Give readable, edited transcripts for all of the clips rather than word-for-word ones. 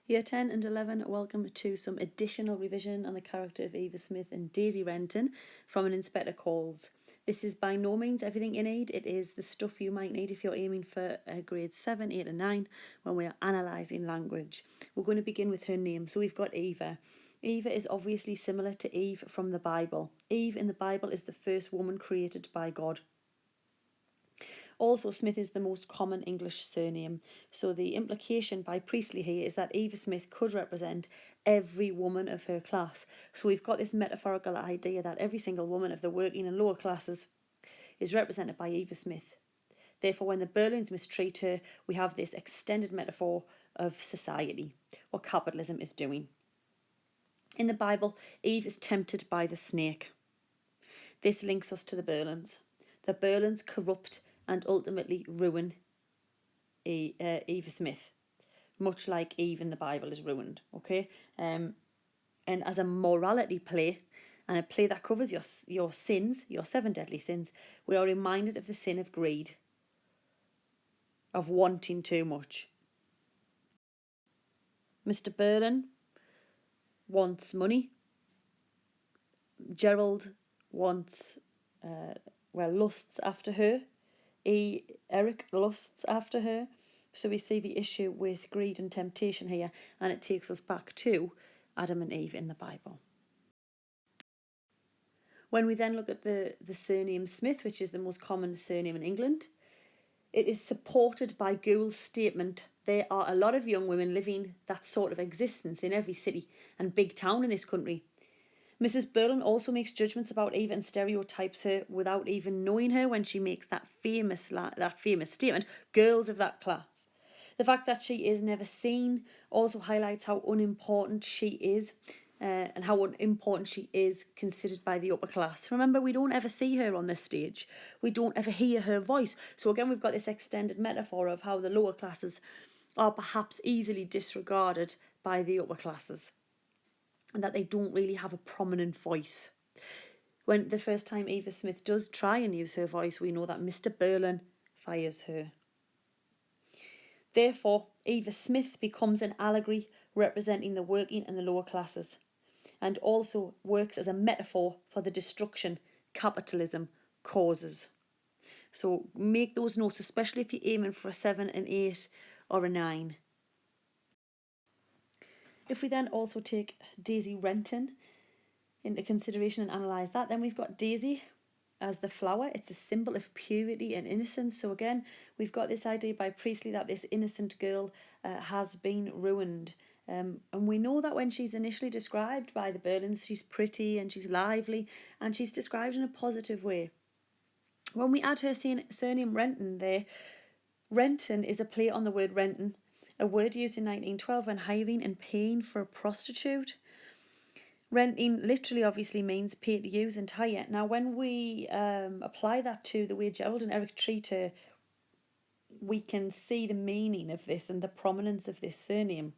Year 10 and 11, welcome to some additional revision on the character of Eva Smith and Daisy Renton from An Inspector Calls. This is by no means everything you need. It is the stuff you might need if you're aiming for grades 7, 8 and 9 when we are analysing language. We're going to begin with her name. So we've got Eva. Eva is obviously similar to Eve from the Bible. Eve in the Bible is the first woman created by God. Also, Smith is the most common English surname. So the implication by Priestley here is that Eva Smith could represent every woman of her class. So we've got this metaphorical idea that every single woman of the working and lower classes is represented by Eva Smith. Therefore, when the Berlins mistreat her, we have this extended metaphor of society, what capitalism is doing. In the Bible, Eve is tempted by the snake. This links us to the Berlins. The Berlins corrupt and ultimately ruin Eva Smith, much like Eve in the Bible is ruined, okay? And as a morality play, and a play that covers your sins, your 7 deadly sins, we are reminded of the sin of greed, of wanting too much. Mr. Berlin wants money. Gerald wants, lusts after her. Eric lusts after her. So we see the issue with greed and temptation here, and it takes us back to Adam and Eve in the Bible. When we then look at the surname Smith, which is the most common surname in England, it is supported by Gould's statement, there are a lot of young women living that sort of existence in every city and big town in this country. Mrs. Berlin also makes judgments about Eva and stereotypes her without even knowing her when she makes that famous statement, girls of that class. The fact that she is never seen also highlights how unimportant she is and how unimportant she is considered by the upper class. Remember, we don't ever see her on this stage. We don't ever hear her voice. So again, we've got this extended metaphor of how the lower classes are perhaps easily disregarded by the upper classes, and that they don't really have a prominent voice. When the first time Eva Smith does try and use her voice, we know that Mr. Berlin fires her. Therefore, Eva Smith becomes an allegory representing the working and the lower classes, and also works as a metaphor for the destruction capitalism causes. So make those notes, especially if you're aiming for a 7, an 8 or a 9. If we then also take Daisy Renton into consideration and analyse that, then we've got Daisy as the flower. It's a symbol of purity and innocence. So again, we've got this idea by Priestley that this innocent girl has been ruined. And we know that when she's initially described by the Berlins, she's pretty and she's lively, and she's described in a positive way. When we add her surname Renton there, Renton is a play on the word Renton, a word used in 1912 when hiring and paying for a prostitute. Renting literally obviously means pay to use and hire. Now when we apply that to the way Gerald and Eric treat her, we can see the meaning of this and the prominence of this surname.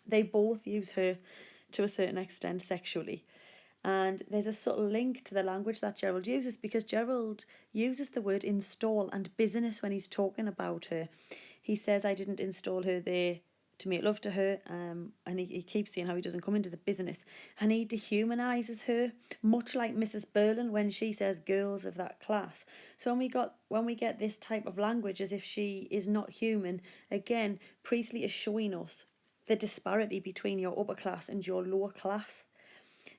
They both use her to a certain extent sexually. And there's a subtle link to the language that Gerald uses, because Gerald uses the word install and business when he's talking about her. He says, I didn't install her there to make love to her, and he keeps saying how he doesn't come into the business, and he dehumanises her, much like Mrs. Berlin when she says girls of that class. So when we get this type of language as if she is not human, again, Priestley is showing us the disparity between your upper class and your lower class.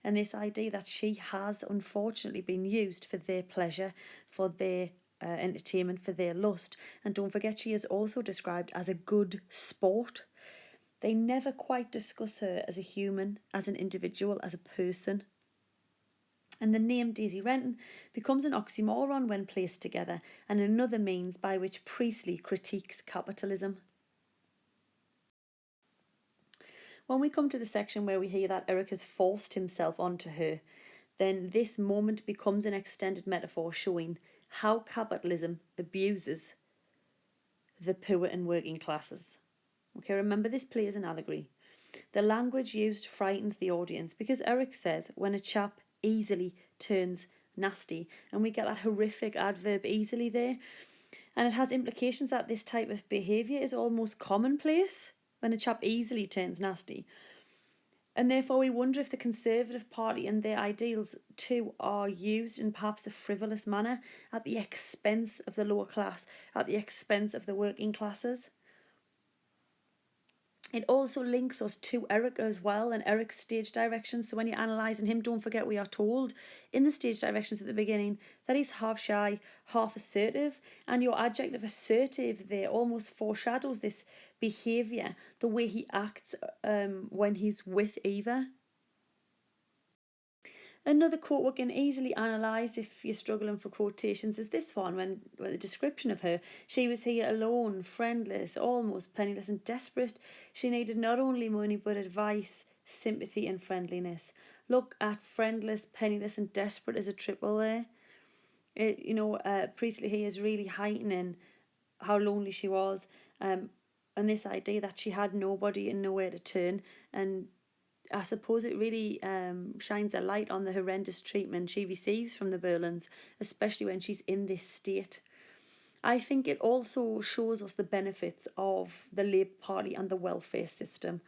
And this idea that she has unfortunately been used for their pleasure, for their entertainment, for their lust. And don't forget, she is also described as a good sport. They never quite discuss her as a human, as an individual, as a person. And the name Daisy Renton becomes an oxymoron when placed together, and another means by which Priestley critiques capitalism. When we come to the section where we hear that Eric has forced himself onto her, then this moment becomes an extended metaphor showing how capitalism abuses the poor and working classes. Okay, remember, this play is an allegory. The language used frightens the audience because Eric says when a chap easily turns nasty, and we get that horrific adverb easily there, and it has implications that this type of behaviour is almost commonplace. when a chap easily turns nasty. And therefore we wonder if the Conservative Party and their ideals too are used in perhaps a frivolous manner at the expense of the lower class, at the expense of the working classes. It also links us to Eric as well and Eric's stage directions. So when you're analysing him, don't forget we are told in the stage directions at the beginning that he's half shy, half assertive. And your adjective assertive there almost foreshadows this behaviour, the way he acts when he's with Eva. Another quote we can easily analyse if you're struggling for quotations is this one, when the description of her: she was here alone, friendless, almost penniless and desperate. She needed not only money but advice, sympathy and friendliness. Look at friendless, penniless and desperate as a triple there. Priestley here is really heightening how lonely she was, and this idea that she had nobody and nowhere to turn. And I suppose it really shines a light on the horrendous treatment she receives from the Berlins, especially when she's in this state. I think it also shows us the benefits of the Labour Party and the welfare system,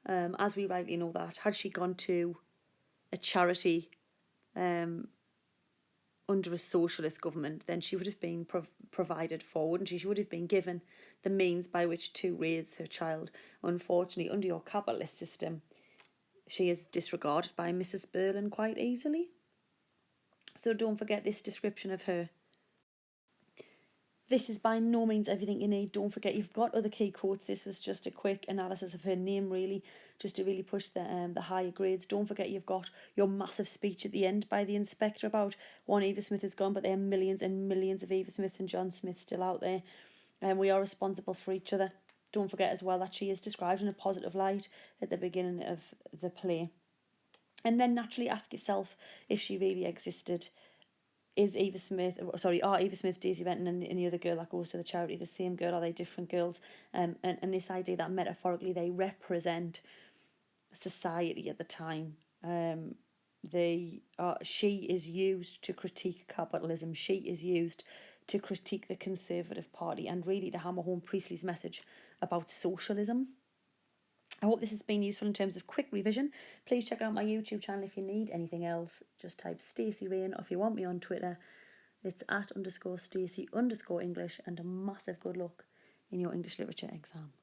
as we rightly know that. Had she gone to a charity under a socialist government, then she would have been provided for, wouldn't she? She would have been given the means by which to raise her child. Unfortunately, under your capitalist system, she is disregarded by Mrs. Berlin quite easily. So don't forget this description of her. This is by no means everything you need. Don't forget you've got other key quotes. This was just a quick analysis of her name, really, just to really push the higher grades. Don't forget you've got your massive speech at the end by the inspector about one Eva Smith is gone, but there are millions and millions of Eva Smith and John Smith still out there, and we are responsible for each other. Don't forget as well that she is described in a positive light at the beginning of the play. And then naturally ask yourself if she really existed. Are Eva Smith, Daisy Renton and the other girl that goes to the charity the same girl? Are they different girls? And this idea that metaphorically they represent society at the time. She is used to critique capitalism. She is used to critique the Conservative Party and really to hammer home Priestley's message about socialism. I hope this has been useful in terms of quick revision. Please check out my YouTube channel if you need anything else. Just type Stacey Reay in, or if you want me on Twitter, it's @_Stacey_English, and a massive good luck in your English literature exam.